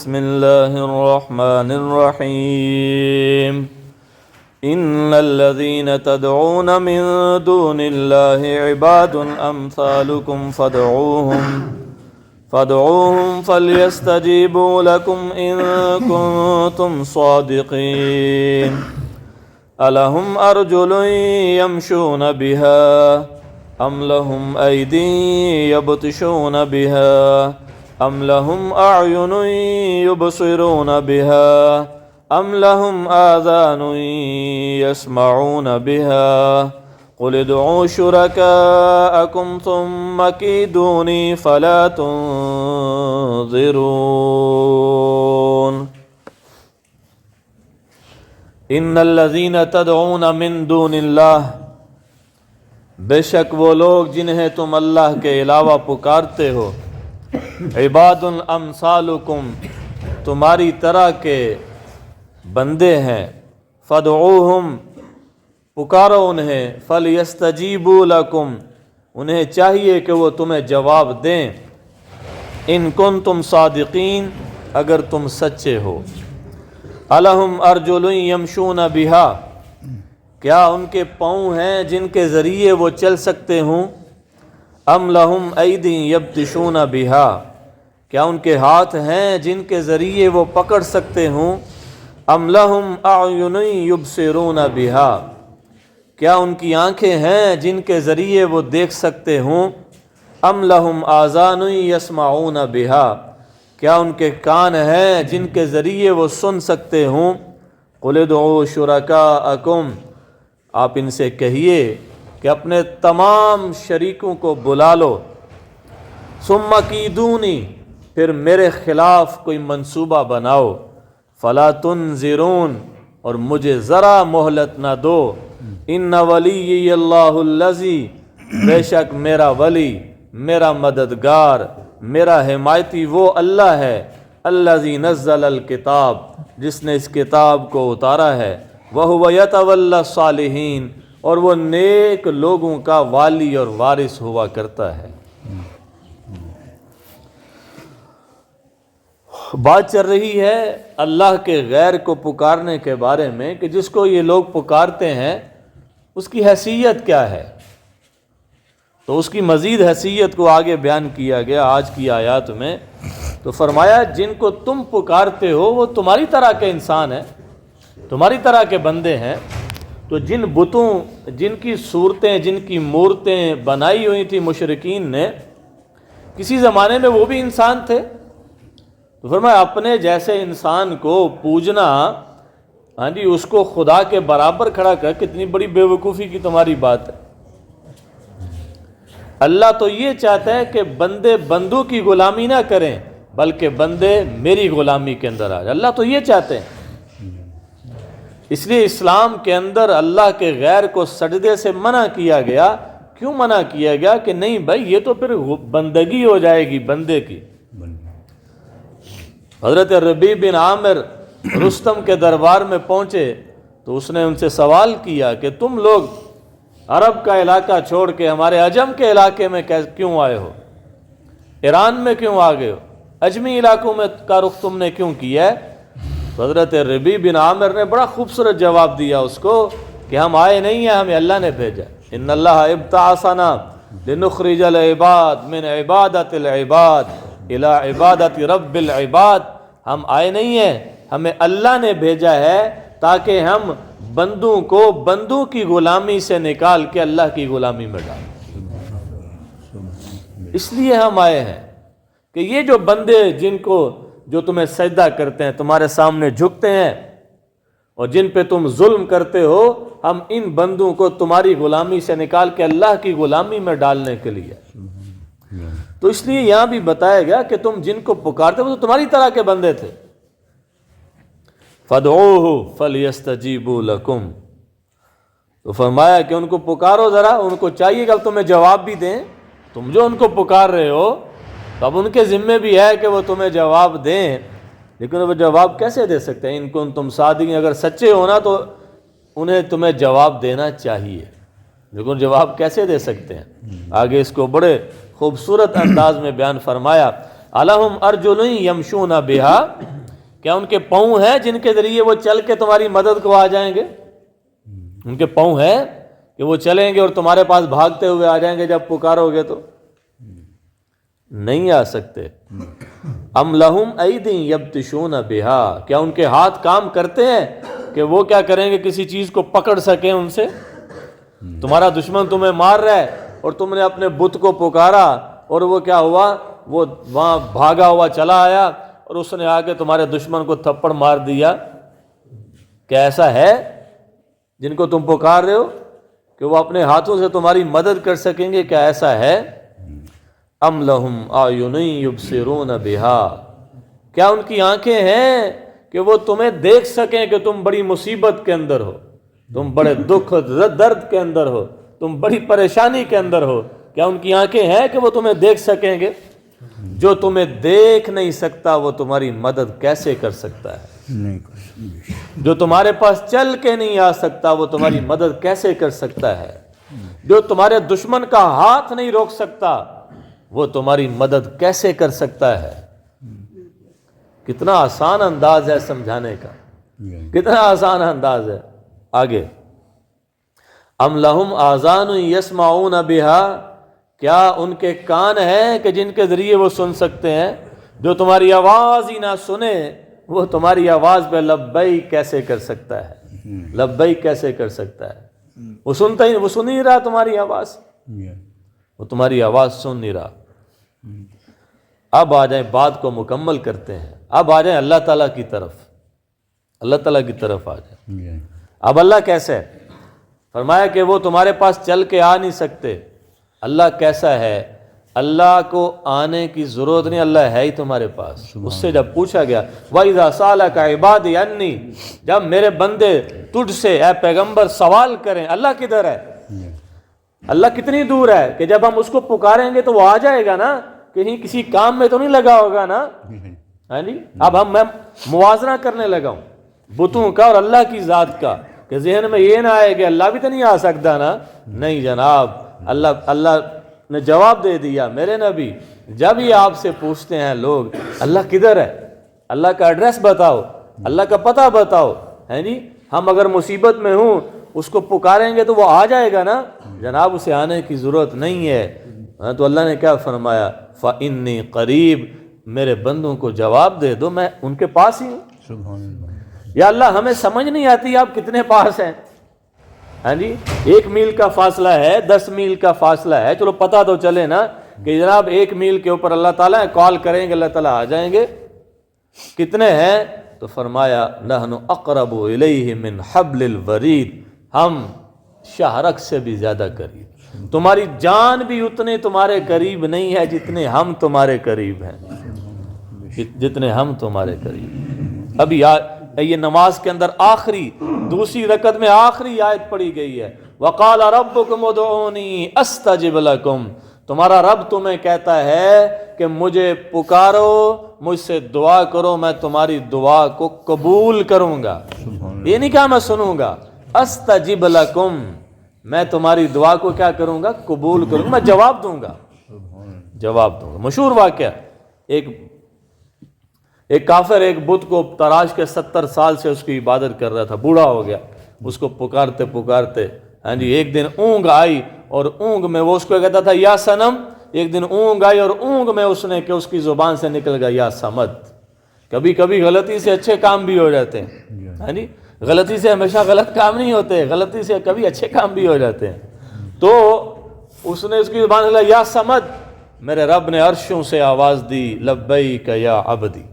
بسم اللہ الرحمن الرحیم ان الذین تدعون من دون اللہ عباد امثالکم فادعوهم فلیستجیبوا لکم ان کنتم صادقین الہم ارجل یمشون بها ام لهم ایدی یبطشون بها ام لهم اعین یبصرون بها ام لهم آذان یسمعون بها قل ادعوا شرکاءکم ثم کیدونی فلا تنظرون ان الذین تدعون من دون اللہ، بے شک وہ لوگ جنہیں تم اللہ کے علاوہ پکارتے ہو، عباد امثالکم، تمہاری طرح کے بندے ہیں، فادعوہم، پکارو انہیں، فلیستجیبوا لکم، انہیں چاہیے کہ وہ تمہیں جواب دیں، ان کنتم صادقین، اگر تم سچے ہو۔ الہم ارجل یمشون بہا، کیا ان کے پاؤں ہیں جن کے ذریعے وہ چل سکتے ہوں؟ ام لہم ایدی یبطشون بہا، کیا ان کے ہاتھ ہیں جن کے ذریعے وہ پکڑ سکتے ہوں؟ ام لہم اعین یبصرون بہا، کیا ان کی آنکھیں ہیں جن کے ذریعے وہ دیکھ سکتے ہوں؟ ام لہم آذان یسمعون بہا، کیا ان کے کان ہیں جن کے ذریعے وہ سن سکتے ہوں؟ قل ادعوا شرکاءکم، آپ ان سے کہیے کہ اپنے تمام شریکوں کو بلا لو، ثم کیدونی، پھر میرے خلاف کوئی منصوبہ بناؤ، فلا تنظرون، اور مجھے ذرا مہلت نہ دو، ان ولی اللہ الذی، بے شک میرا ولی، میرا مددگار، میرا حمایتی وہ اللہ ہے، الذی نزل الکتاب، جس نے اس کتاب کو اتارا ہے، وَهُوَ يَتَوَلَّى الصَّالِحِينَ، اور وہ نیک لوگوں کا والی اور وارث ہوا کرتا ہے۔ بات چل رہی ہے اللہ کے غیر کو پکارنے کے بارے میں کہ جس کو یہ لوگ پکارتے ہیں اس کی حیثیت کیا ہے، تو اس کی مزید حیثیت کو آگے بیان کیا گیا آج کی آیات میں۔ تو فرمایا جن کو تم پکارتے ہو وہ تمہاری طرح کے انسان ہیں، تمہاری طرح کے بندے ہیں، تو جن بتوں، جن کی صورتیں، جن کی مورتیں بنائی ہوئی تھی مشرکین نے، کسی زمانے میں وہ بھی انسان تھے، تو فرمایا اپنے جیسے انسان کو پوجنا، ہاں جی، اس کو خدا کے برابر کھڑا کر، کتنی بڑی بے وقوفی کی تمہاری بات ہے۔ اللہ تو یہ چاہتا ہے کہ بندے بندوں کی غلامی نہ کریں بلکہ بندے میری غلامی کے اندر آ جائیں، اللہ تو یہ چاہتے ہیں۔ اس لیے اسلام کے اندر اللہ کے غیر کو سجدے سے منع کیا گیا۔ کیوں منع کیا گیا؟ کہ نہیں بھائی یہ تو پھر بندگی ہو جائے گی بندے کی۔ حضرت ربیع بن عامر رستم کے دربار میں پہنچے تو اس نے ان سے سوال کیا کہ تم لوگ عرب کا علاقہ چھوڑ کے ہمارے عجم کے علاقے میں کیوں آئے ہو؟ ایران میں کیوں آ گئے ہو؟ عجمی علاقوں میں کا رخ تم نے کیوں کیا ہے؟ تو حضرت ربیع بن عامر نے بڑا خوبصورت جواب دیا اس کو کہ ہم آئے نہیں ہیں، ہمیں اللہ نے بھیجا۔ ان اللہ ابتعثنا لنخرج العباد من عبادت العباد الى عبادت رب العباد، ہم آئے نہیں ہیں، ہمیں اللہ نے بھیجا ہے تاکہ ہم بندوں کو بندوں کی غلامی سے نکال کے اللہ کی غلامی میں ڈالیں۔ اس لیے ہم آئے ہیں کہ یہ جو بندے جو تمہیں سجدہ کرتے ہیں، تمہارے سامنے جھکتے ہیں اور جن پہ تم ظلم کرتے ہو، ہم ان بندوں کو تمہاری غلامی سے نکال کے اللہ کی غلامی میں ڈالنے کے لیے۔ تو اس لیے یہاں بھی بتایا گیا کہ تم جن کو پکارتے ہو وہ تو تمہاری طرح کے بندے تھے۔ فَادْعُوهُ فَلْيَسْتَجِيبُوا لَكُمْ، تو فرمایا کہ ان کو پکارو ذرا، ان کو چاہیے کہ اب تمہیں جواب بھی دیں۔ تم جو ان کو پکار رہے ہو تو اب ان کے ذمے بھی ہے کہ وہ تمہیں جواب دیں، لیکن وہ جواب کیسے دے سکتے ہیں؟ ان کو تم صادق، اگر سچے ہونا تو انہیں تمہیں جواب دینا چاہیے، لیکن جواب کیسے دے سکتے ہیں؟ آگے اس کو بڑے خوبصورت انداز میں بیان فرمایا، الہم ارجل یمشون بہا، کیا ان کے پاؤں ہیں جن کے ذریعے وہ چل کے تمہاری مدد کو آ جائیں گے؟ ان کے پاؤں ہیں کہ وہ چلیں گے اور تمہارے پاس بھاگتے ہوئے آ جائیں گے جب پکارو گے تو؟ نہیں آ سکتے۔ ام لہم ایدی یبطشون بہا، کیا ان کے ہاتھ کام کرتے ہیں کہ وہ کیا کریں گے کسی چیز کو پکڑ سکیں ان سے؟ تمہارا دشمن تمہیں مار رہا ہے اور تم نے اپنے بت کو پکارا اور وہ کیا ہوا، وہ وہاں بھاگا ہوا چلا آیا اور اس نے آ کے تمہارے دشمن کو تھپڑ مار دیا۔ کیا ایسا ہے جن کو تم پکار رہے ہو کہ وہ اپنے ہاتھوں سے تمہاری مدد کر سکیں گے؟ کیا ایسا ہے؟ ام لہم اعین یبصرون بہا، کیا ان کی آنکھیں ہیں کہ وہ تمہیں دیکھ سکیں کہ تم بڑی مصیبت کے اندر ہو، تم بڑے دکھ درد کے اندر ہو، تم بڑی پریشانی کے اندر ہو؟ کیا ان کی آنکھیں ہیں کہ وہ تمہیں دیکھ سکیں گے؟ جو تمہیں دیکھ نہیں سکتا وہ تمہاری مدد کیسے کر سکتا ہے؟ جو تمہارے پاس چل کے نہیں آ سکتا وہ تمہاری مدد کیسے کر سکتا ہے؟ جو تمہارے دشمن کا ہاتھ نہیں روک سکتا وہ تمہاری مدد کیسے کر سکتا ہے؟ کتنا آسان انداز ہے سمجھانے کا، کتنا آسان انداز ہے۔ آگے، ام لہم آذان یسمعون بہا، کیا ان کے کان ہیں کہ جن کے ذریعے وہ سن سکتے ہیں؟ جو تمہاری آواز ہی نہ سنے وہ تمہاری آواز پہ لبیک کیسے کر سکتا ہے؟ لبیک کیسے کر سکتا ہے؟ وہ سنتا ہی، وہ سن نہیں رہا تمہاری آواز، وہ تمہاری آواز سن نہیں رہا۔ اب آ جائیں، بات کو مکمل کرتے ہیں، اب آ جائیں اللہ تعالیٰ کی طرف، اللہ تعالیٰ کی طرف آ جائیں۔ اب اللہ کیسا ہے؟ فرمایا کہ وہ تمہارے پاس چل کے آ نہیں سکتے۔ اللہ کیسا ہے؟ اللہ کو آنے کی ضرورت نہیں، اللہ ہے ہی تمہارے پاس۔ اس سے جب پوچھا گیا وَإِذَا سَأَلَكَ عِبَادِي عَنِّي، جب میرے بندے تجھ سے اے پیغمبر سوال کریں اللہ کدھر ہے، اللہ کتنی دور ہے، کہ جب ہم اس کو پکاریں گے تو وہ آ جائے گا نا، کہیں کسی کام میں تو نہیں لگا ہوگا نا؟ ہاں جی، اب میں موازنہ کرنے لگا ہوں بتوں کا اور اللہ کی ذات کا، کہ ذہن میں یہ نہ آئے کہ اللہ بھی تو نہیں آ سکتا نا۔ نہیں جناب، اللہ نے جواب دے دیا، میرے نبی جب یہ آپ سے پوچھتے ہیں لوگ اللہ کدھر ہے، اللہ کا ایڈریس بتاؤ، اللہ کا پتہ بتاؤ، ہے جی، ہم اگر مصیبت میں ہوں اس کو پکاریں گے تو وہ آ جائے گا نا۔ جناب اسے آنے کی ضرورت نہیں ہے۔ تو اللہ نے کیا فرمایا؟ فَإِنِّي قریب، میرے بندوں کو جواب دے دو، میں ان کے پاس ہی ہوں۔ یا اللہ ہمیں سمجھ نہیں آتی آپ کتنے پاس ہیں، ہاں جی، 1 میل کا فاصلہ ہے، 10 میل کا فاصلہ ہے، چلو پتہ تو چلے نا کہ جناب 1 میل کے اوپر اللہ تعالیٰ ہے، کال کریں گے اللہ تعالیٰ آ جائیں گے۔ کتنے ہیں؟ تو فرمایا نحن اقرب الیہ من حبل الورید، ہم شہرک سے بھی زیادہ قریب، تمہاری جان بھی اتنے تمہارے قریب نہیں ہے جتنے ہم تمہارے قریب ہیں، جتنے ہم تمہارے قریب۔ ابھی یہ نماز کے اندر آخری دوسری رکعت میں آخری آیت پڑھی گئی ہے، وقال ربکم ادعونی استجب لکم، تمہارا رب تمہیں کہتا ہے کہ مجھے پکارو، مجھ سے دعا کرو، میں تمہاری دعا کو قبول کروں گا۔ یہ نہیں کہا میں سنوں گا، استجب لکم، میں تمہاری دعا کو کیا کروں گا؟ قبول کروں گا، میں جواب دوں گا، جواب دوں گا۔ مشہور واقعہ، ایک کافر ایک بت کو تراش کے 70 سال سے اس کی عبادت کر رہا تھا، بوڑھا ہو گیا، اس کو پکارتے پکارتے، ہاں جی، ایک دن اونگ آئی اور اونگ میں وہ اس کو کہتا تھا یا صنم، ایک دن اونگ آئی اور اونگ میں اس نے کہ اس کی زبان سے نکل گیا یا صمد۔ کبھی کبھی غلطی سے اچھے کام بھی ہو جاتے ہیں، ہاں جی، غلطی سے ہمیشہ غلط کام نہیں ہوتے، غلطی سے کبھی اچھے کام بھی ہو جاتے ہیں۔ تو اس نے اس کی زبان سے کہا یا صمد، میرے رب نے عرشوں سے آواز دی لبیک یا عبدی،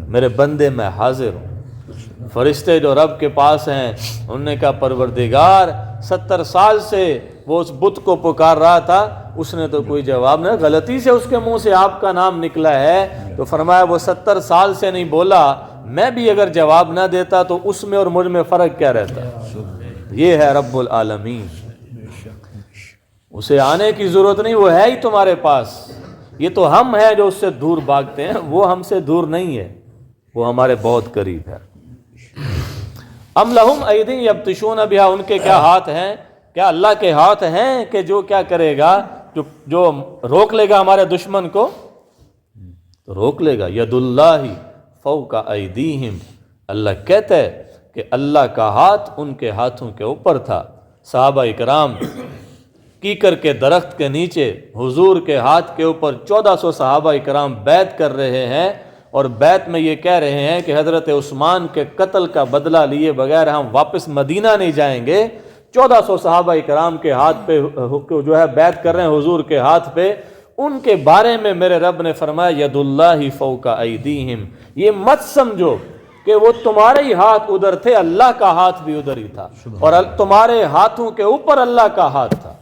میرے بندے میں حاضر ہوں۔ فرشتے جو رب کے پاس ہیں انہوں نے کہا پروردگار 70 سال سے وہ اس بت کو پکار رہا تھا، اس نے تو کوئی جواب نہیں، غلطی سے اس کے منہ سے آپ کا نام نکلا ہے۔ تو فرمایا وہ 70 سال سے نہیں بولا، میں بھی اگر جواب نہ دیتا تو اس میں اور مجھ میں فرق کیا رہتا؟ یہ ہے رب العالمین، اسے آنے کی ضرورت نہیں، وہ ہے ہی تمہارے پاس۔ یہ تو ہم ہیں جو اس سے دور بھاگتے ہیں، وہ ہم سے دور نہیں ہے، وہ ہمارے بہت قریب ہے۔ ام لہم ایدی یبطشون بہا، ان کے کیا ہاتھ ہیں؟ کیا اللہ کے ہاتھ ہیں کہ جو کیا کرے گا، جو روک لے گا ہمارے دشمن کو؟ تو روک لے گا۔ ید اللہ فوق ایدیہم، اللہ کہتا ہے کہ اللہ کا ہاتھ ان کے ہاتھوں کے اوپر تھا۔ صحابہ اکرام کیکر کے درخت کے نیچے حضور کے ہاتھ کے اوپر 1400 صحابہ اکرام بیعت کر رہے ہیں، اور بیعت میں یہ کہہ رہے ہیں کہ حضرت عثمان کے قتل کا بدلہ لیے بغیر ہم واپس مدینہ نہیں جائیں گے۔ 1400 صحابہ اکرام کے ہاتھ پہ جو ہے بیعت کر رہے ہیں حضور کے ہاتھ پہ، ان کے بارے میں میرے رب نے فرمایا ید اللہ فوق ایدیہم، یہ مت سمجھو کہ وہ تمہارے ہی ہاتھ ادھر تھے، اللہ کا ہاتھ بھی ادھر ہی تھا، اور تمہارے ہاتھوں کے اوپر اللہ کا ہاتھ تھا۔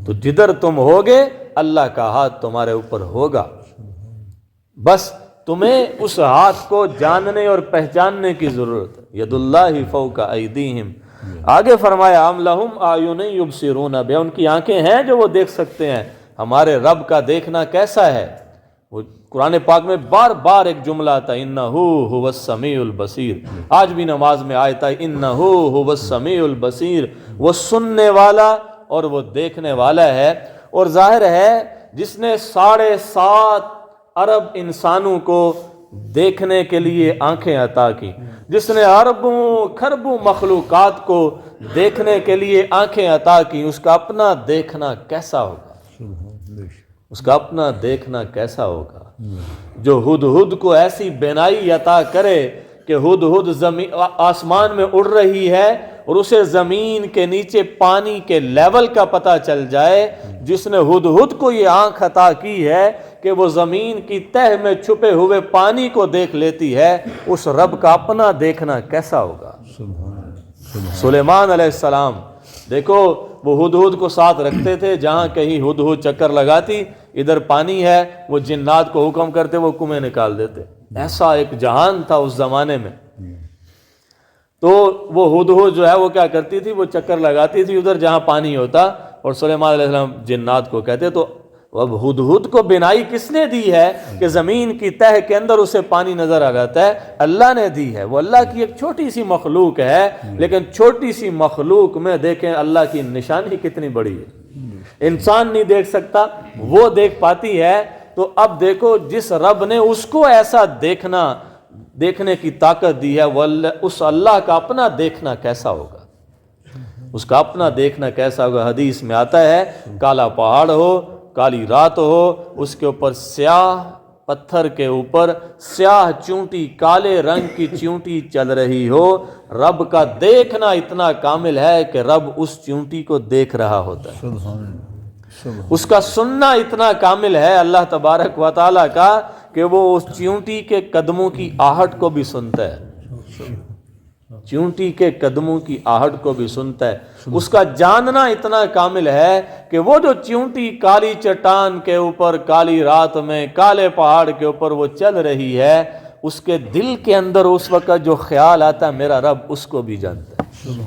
تو جدھر تم ہوگے اللہ کا ہاتھ تمہارے اوپر ہوگا، بس تمہیں اس ہاتھ کو جاننے اور پہچاننے کی ضرورت ہے۔ ید اللہ فوق ایدیہم، آگے فرمایا ام لہم اعین یبصرون بہا، ان کی آنکھیں ہیں جو وہ دیکھ سکتے ہیں۔ ہمارے رب کا دیکھنا کیسا ہے؟ وہ قرآن پاک میں بار بار ایک جملہ آتا ہے انہ هو السمیع البصیر، آج بھی نماز میں آیت ہے انہ هو السمیع البصیر، وہ سننے والا اور وہ دیکھنے والا ہے۔ اور ظاہر ہے جس نے 7.5 ارب انسانوں کو دیکھنے کے لیے آنکھیں عطا کی، جس نے اربوں کھربوں مخلوقات کو دیکھنے کے لیے آنکھیں عطا کی، اس کا اپنا دیکھنا کیسا ہوگا؟ اس کا اپنا دیکھنا کیسا ہوگا؟ جو ہدہد کو ایسی بینائی عطا کرے کہ ہدہد آسمان میں اڑ رہی ہے اور اسے زمین کے نیچے پانی کے لیول کا پتہ چل جائے، جس نے ہدہد کو یہ آنکھ عطا کی ہے کہ وہ زمین کی تہ میں چھپے ہوئے پانی کو دیکھ لیتی ہے، اس رب کا اپنا دیکھنا کیسا ہوگا؟ سلیمان علیہ السلام دیکھو، وہ ہدہد کو ساتھ رکھتے تھے، جہاں کہیں ہدہد چکر لگاتی ادھر پانی ہے، وہ جنات کو حکم کرتے وہ کنویں نکال دیتے۔ ایسا ایک جہان تھا اس زمانے میں۔ تو وہ ہدہد جو ہے وہ کیا کرتی تھی، وہ چکر لگاتی تھی ادھر جہاں پانی ہوتا، اور سلیمان علیہ السلام جنات کو کہتے۔ تو اب ہدہد کو بینائی کس نے دی ہے کہ زمین کی تہ کے اندر اسے پانی نظر آ جاتا ہے؟ اللہ نے دی ہے۔ وہ اللہ کی ایک چھوٹی سی مخلوق ہے، لیکن چھوٹی سی مخلوق میں دیکھیں اللہ کی نشانی کتنی بڑی ہے۔ انسان نہیں دیکھ سکتا، وہ دیکھ پاتی ہے۔ تو اب دیکھو جس رب نے اس کو ایسا دیکھنے کی طاقت دی ہے، وہ اس اللہ کا اپنا دیکھنا کیسا ہوگا؟ اس کا اپنا دیکھنا کیسا ہوگا؟ حدیث میں آتا ہے کالا پہاڑ ہو، کالی رات ہو، اس کے اوپر سیاہ پتھر کے اوپر سیاہ چونٹی، کالے رنگ کی چونٹی چل رہی ہو، رب کا دیکھنا اتنا کامل ہے کہ رب اس چونٹی کو دیکھ رہا ہوتا ہے۔ اس کا سننا اتنا کامل ہے اللہ تبارک و تعالیٰ کا کہ وہ اس چونٹی کے قدموں کی آہٹ کو بھی سنتا ہے، چونٹی کے قدموں کی آہٹ کو بھی سنتا ہے۔ اس کا جاننا اتنا کامل ہے کہ وہ جو چونٹی کالی چٹان کے اوپر کالی رات میں کالے پہاڑ کے اوپر وہ چل رہی ہے، اس کے دل کے اندر اس وقت جو خیال آتا ہے میرا رب اس کو بھی جانتا ہے۔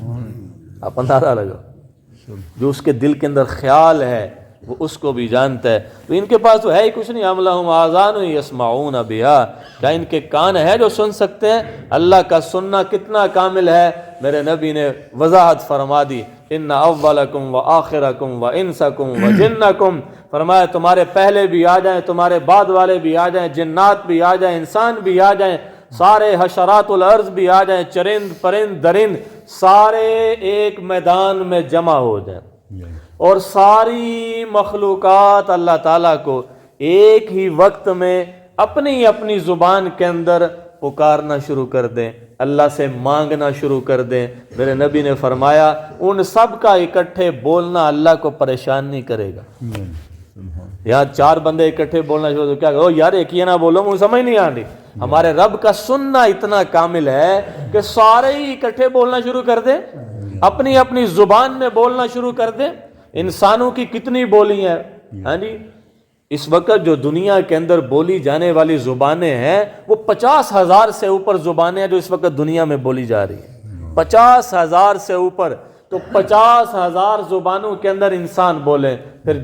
آپ اندازہ لگاؤ، جو اس کے دل کے اندر خیال ہے وہ اس کو بھی جانتا ہے۔ تو ان کے پاس تو ہے ہی کچھ نہیں، ام لہم آذان یسمعون بہا، کیا ان کے کان ہے جو سن سکتے ہیں؟ اللہ کا سننا کتنا کامل ہے، میرے نبی نے وضاحت فرما دی، ان اولکم و آخرکم و انسکم و جنکم، فرمایا تمہارے پہلے بھی آ جائیں، تمہارے بعد والے بھی آ جائیں، جنات بھی آ جائیں، انسان بھی آ جائیں، سارے حشرات الارض بھی آ جائیں، چرند پرند درند سارے ایک میدان میں جمع ہو جائیں، اور ساری مخلوقات اللہ تعالیٰ کو ایک ہی وقت میں اپنی اپنی زبان کے اندر پکارنا شروع کر دیں، اللہ سے مانگنا شروع کر دیں۔ میرے نبی نے فرمایا ان سب کا اکٹھے بولنا اللہ کو پریشان نہیں کرے گا۔ یہاں 4 بندے اکٹھے بولنا شروع تو کیا کہو یار ایک یہ نہ بولو، مجھے سمجھ نہیں آ رہی۔ ہمارے رب کا سننا اتنا کامل ہے کہ سارے ہی اکٹھے بولنا شروع کر دیں، اپنی اپنی زبان میں بولنا شروع کر دیں۔ انسانوں کی کتنی بولی ہیں، ہاں جی، اس وقت جو دنیا کے اندر بولی جانے والی زبانیں ہیں وہ 50,000 سے اوپر زبانیں ہیں جو اس وقت دنیا میں بولی جا رہی ہیں، 50,000 سے اوپر۔ تو 50,000 زبانوں کے اندر انسان بولیں، پھر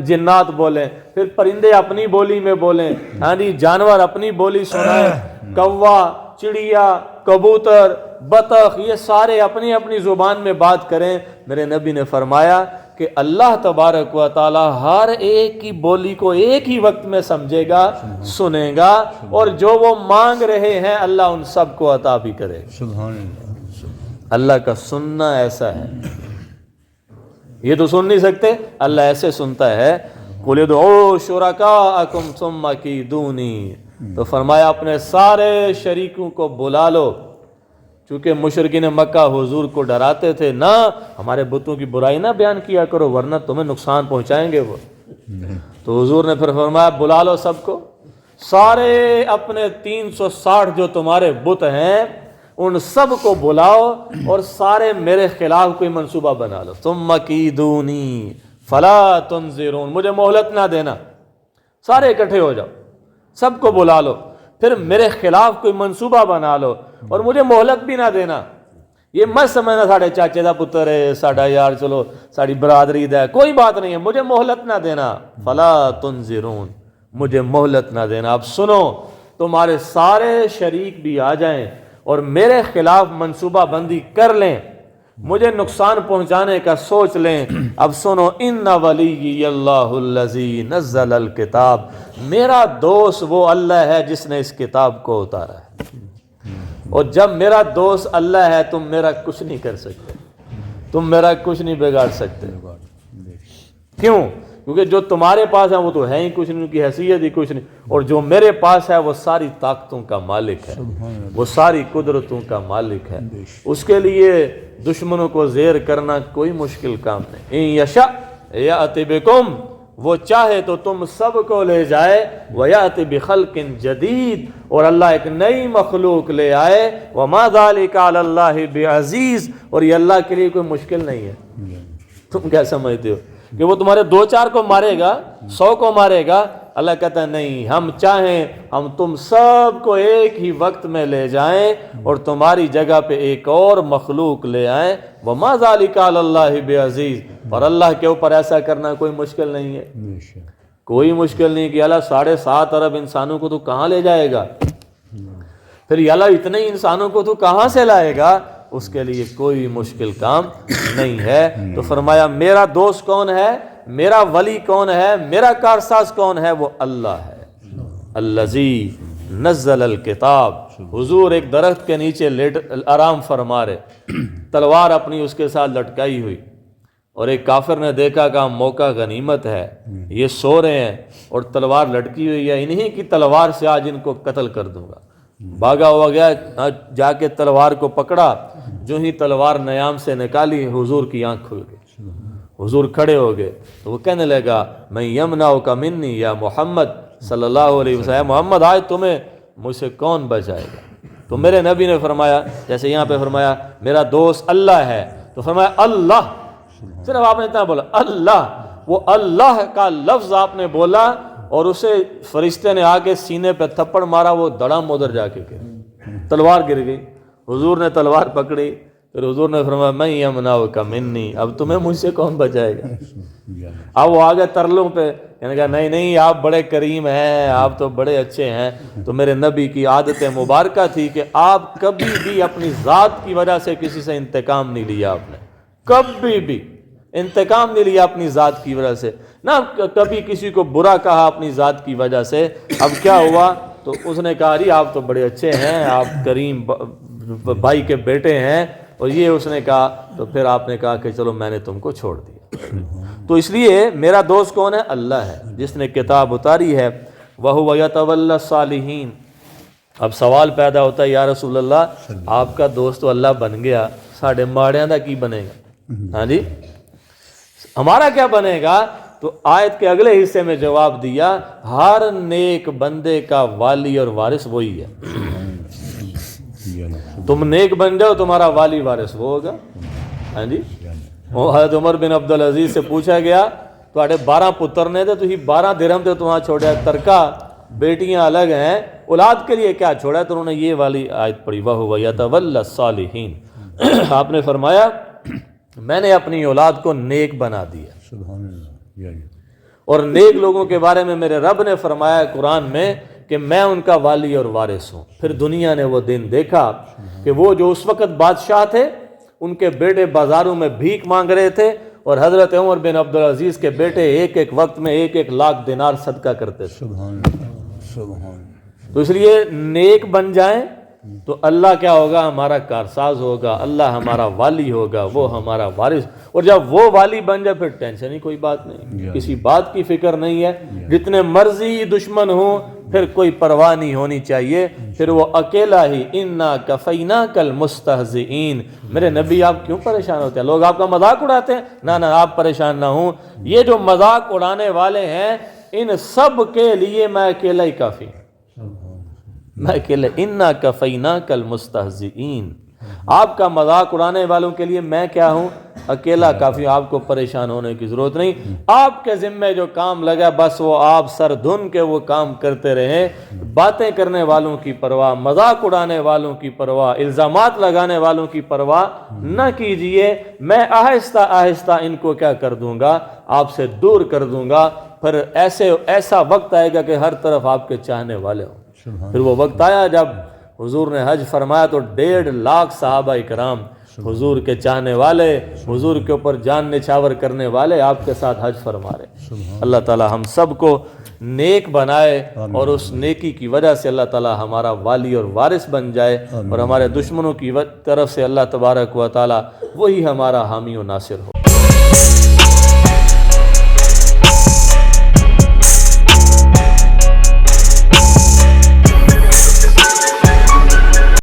جنات بولیں، پھر پرندے اپنی بولی میں بولیں، ہاں جی، جانور اپنی بولی سنائیں، کوا، چڑیا، کبوتر، بطخ، یہ سارے اپنی اپنی زبان میں بات کریں۔ میرے نبی نے فرمایا کہ اللہ تبارک و تعالی ہر ایک کی بولی کو ایک ہی وقت میں سمجھے گا، سنے گا، اور جو وہ مانگ رہے ہیں اللہ ان سب کو عطا بھی کرے گا۔ سبحان اللہ۔ اللہ کا سننا ایسا ہے، یہ تو سن نہیں سکتے، اللہ ایسے سنتا ہے، قُلِ ادْعُوا شُرَكَاءَكُمْ ثُمَّ كِيدُونِي، تو فرمایا اپنے سارے شریکوں کو بلا لو، چونکہ مشرکین مکہ حضور کو ڈراتے تھے، نہ ہمارے بتوں کی برائی نہ بیان کیا کرو ورنہ تمہیں نقصان پہنچائیں گے وہ۔ تو حضور نے پھر فرمایا بلا لو سب کو، سارے اپنے 360 جو تمہارے بت ہیں ان سب کو بلاؤ اور سارے میرے خلاف کوئی منصوبہ بنا لو، ثم کیدونی فلا تنظرون، مجھے مہلت نہ دینا، سارے اکٹھے ہو جاؤ، سب کو بلا لو، پھر میرے خلاف کوئی منصوبہ بنا لو اور مجھے مہلت بھی نہ دینا۔ یہ مت سمجھنا ساڑھے چاچے دا پتر ہے، ساڑھا یار چلو ساڑھی برادری دا ہے، کوئی بات نہیں ہے، مجھے مہلت نہ دینا، فلا تنظرون، مجھے مہلت نہ دینا۔ اب سنو، تمہارے سارے شریک بھی آ جائیں اور میرے خلاف منصوبہ بندی کر لیں، مجھے نقصان پہنچانے کا سوچ لیں، اب سنو، ان ولی اللہ الذی نزل الکتاب، میرا دوست وہ اللہ ہے جس نے اس کتاب کو اتارا ہے، اور جب میرا دوست اللہ ہے تم میرا کچھ نہیں کر سکتے، تم میرا کچھ نہیں بگاڑ سکتے۔ کیوں؟ کیونکہ جو تمہارے پاس ہے وہ تو ہے ہی کچھ نہیں، ان کی حیثیت ہی کچھ نہیں، اور جو میرے پاس ہے وہ ساری طاقتوں کا مالک ہے، وہ ساری قدرتوں کا مالک ہے، اس کے لیے دشمنوں کو زیر کرنا کوئی مشکل کام نہیں۔ ان یشاء یأتی بکم، وہ چاہے تو تم سب کو لے جائے، وَيَأْتِ بِخَلْقٍ جدید، اور اللہ ایک نئی مخلوق لے آئے، وَمَا ذَلِكَ عَلَى اللَّهِ بِعَزِيزٍ، اور یہ اللہ کے لیے کوئی مشکل نہیں ہے۔ تم کیا سمجھتے ہو کہ وہ تمہارے 2-4 کو مارے گا، 100 کو مارے گا؟ اللہ کہتا ہے نہیں، ہم چاہیں ہم تم سب کو ایک ہی وقت میں لے جائیں اور تمہاری جگہ پہ ایک اور مخلوق لے آئیں، وَمَا ذَلِكَ عَلَى اللَّهِ بِعَزِيزٍ، اور اللہ کے اوپر ایسا کرنا کوئی مشکل نہیں ہے، کوئی مشکل نہیں کہ اللہ 7.5 ارب انسانوں کو تو کہاں لے جائے گا، پھر یہ اللہ اتنے ہی انسانوں کو تو کہاں سے لائے گا، اس کے لیے کوئی مشکل کام نہیں ہے۔ تو فرمایا میرا دوست کون ہے، میرا ولی کون ہے، میرا کارساز کون ہے، وہ اللہ ہے، الذی نزل الکتاب۔ حضور ایک درخت کے نیچے لیٹ آرام فرما رہے، تلوار اپنی اس کے ساتھ لٹکائی ہوئی، اور ایک کافر نے دیکھا کہ موقع غنیمت ہے، یہ سو رہے ہیں اور تلوار لٹکی ہوئی ہے، انہی کی تلوار سے آج ان کو قتل کر دوں گا۔ بھاگا ہوا گیا، جا کے تلوار کو پکڑا، جو ہی تلوار نیام سے نکالی حضور کی آنکھ کھل گئی، حضور کھڑے ہو گئے، تو وہ کہنے لگا میں یمنعک منی یا محمد صلی اللہ علیہ وسلم، محمد آج تمہیں مجھ سے کون بچائے گا؟ تو میرے نبی نے فرمایا، جیسے یہاں پہ فرمایا میرا دوست اللہ ہے، تو فرمایا اللہ، صرف آپ نے اتنا بولا اللہ، وہ اللہ کا لفظ آپ نے بولا اور اسے فرشتے نے آگے سینے پہ تھپڑ مارا، وہ دڑم ادھر جا کے گر، تلوار گر گئی۔ حضور نے تلوار پکڑی، پھر حضور نے فرمایا میں یمنعک منی، اب تمہیں مجھ سے کون بچائے گا؟ اب وہ آگے ترلوں پہ کہنے کہا نہیں نہیں آپ بڑے کریم ہیں، آپ تو بڑے اچھے ہیں۔ تو میرے نبی کی عادت مبارکہ تھی کہ آپ کبھی بھی اپنی ذات کی وجہ سے کسی سے انتقام نہیں لیا، آپ نے کبھی بھی انتقام نہیں لیا اپنی ذات کی وجہ سے، نہ کبھی کسی کو برا کہا اپنی ذات کی وجہ سے۔ اب کیا ہوا؟ تو اس نے کہا جی آپ تو بڑے اچھے ہیں، آپ کریم بھائی کے بیٹے ہیں، اور یہ اس نے کہا، تو پھر آپ نے کہا کہ چلو میں نے تم کو چھوڑ دیا۔ تو اس لیے میرا دوست کون ہے؟ اللہ ہے، جس نے کتاب اتاری ہے، وَهُوَ يَتَوَلَّى الصَّالِحِينَ۔ اب سوال پیدا ہوتا ہے یا رسول اللہ آپ کا دوست تو اللہ بن گیا، ساڑھے ماڑیاں دا کی بنے گا؟ ہاں جی ہمارا کیا بنے گا؟ تو آیت کے اگلے حصے میں جواب دیا ہر نیک بندے کا والی اور وارث وہی ہے۔ تم نیک بن جاؤ تمہارا والی وارث وہ ہوگا۔ ہاں جی حضرت عمر بن عبدالعزیز سے پوچھا گیا تواڈے 12 پتر نے تو تھی 12 درہم تے تمہاں چھوڑیا، ترکا بیٹیاں الگ ہیں، اولاد کے لیے کیا چھوڑا؟ تو انہوں نے یہ والی آیت پڑھی وَهُوَ يَتَوَلَّى الصَّالِحِينَ۔ آپ نے فرمایا میں نے اپنی اولاد کو نیک بنا دیا، سبحان اللہ۔ اور نیک لوگوں کے بارے میں میرے رب نے فرمایا قرآن میں کہ میں ان کا والی اور وارث ہوں۔ پھر دنیا نے وہ دن دیکھا کہ وہ جو اس وقت بادشاہ تھے ان کے بیٹے بازاروں میں بھیک مانگ رہے تھے، اور حضرت عمر بن عبدالعزیز کے بیٹے ایک ایک وقت میں 1-1 لاکھ دینار صدقہ کرتے تھے۔ سبحان اللہ، سبحان اللہ۔ تو اس لیے نیک بن جائیں تو اللہ کیا ہوگا؟ ہمارا کارساز ہوگا، اللہ ہمارا والی ہوگا، وہ ہمارا وارث۔ اور جب وہ والی بن جائے پھر ٹینشن ہی کوئی بات نہیں، کسی بات کی فکر نہیں ہے، جتنے مرضی دشمن ہوں پھر کوئی پرواہ نہیں ہونی چاہیے، پھر وہ اکیلا ہی انا کفیناک المستہزئین۔ میرے نبی آپ کیوں پریشان ہوتے ہیں؟ لوگ آپ کا مذاق اڑاتے ہیں، نہ آپ پریشان نہ ہوں، یہ جو مذاق اڑانے والے ہیں ان سب کے لیے میں اکیلا ہی کافی، میں اکیلے، انا کفیناک المستہزئین۔ آپ کا مذاق اڑانے والوں کے لیے میں کیا ہوں؟ اکیلا کافی، آپ کو پریشان ہونے کی ضرورت نہیں۔ آپ کے ذمہ جو کام لگا بس وہ آپ سر دھن کے وہ کام کرتے رہیں، باتیں کرنے والوں کی پرواہ، مذاق اڑانے والوں کی پرواہ، الزامات لگانے والوں کی پرواہ نہ کیجئے۔ میں آہستہ آہستہ ان کو کیا کر دوں گا؟ آپ سے دور کر دوں گا۔ پھر ایسا وقت آئے گا کہ ہر طرف آپ کے چاہنے والے ہوں۔ پھر وہ وقت آیا جب حضور نے حج فرمایا تو 1.5 لاکھ صحابہ کرام حضور کے چاہنے والے، حضور کے اوپر جان نچھاور کرنے والے آپ کے ساتھ حج فرما رہے۔ اللہ تعالی ہم سب کو نیک بنائے اور اس نیکی کی وجہ سے اللہ تعالی ہمارا والی اور وارث بن جائے، اور ہمارے دشمنوں کی طرف سے اللہ تبارک و تعالی وہی ہمارا حامی و ناصر ہو۔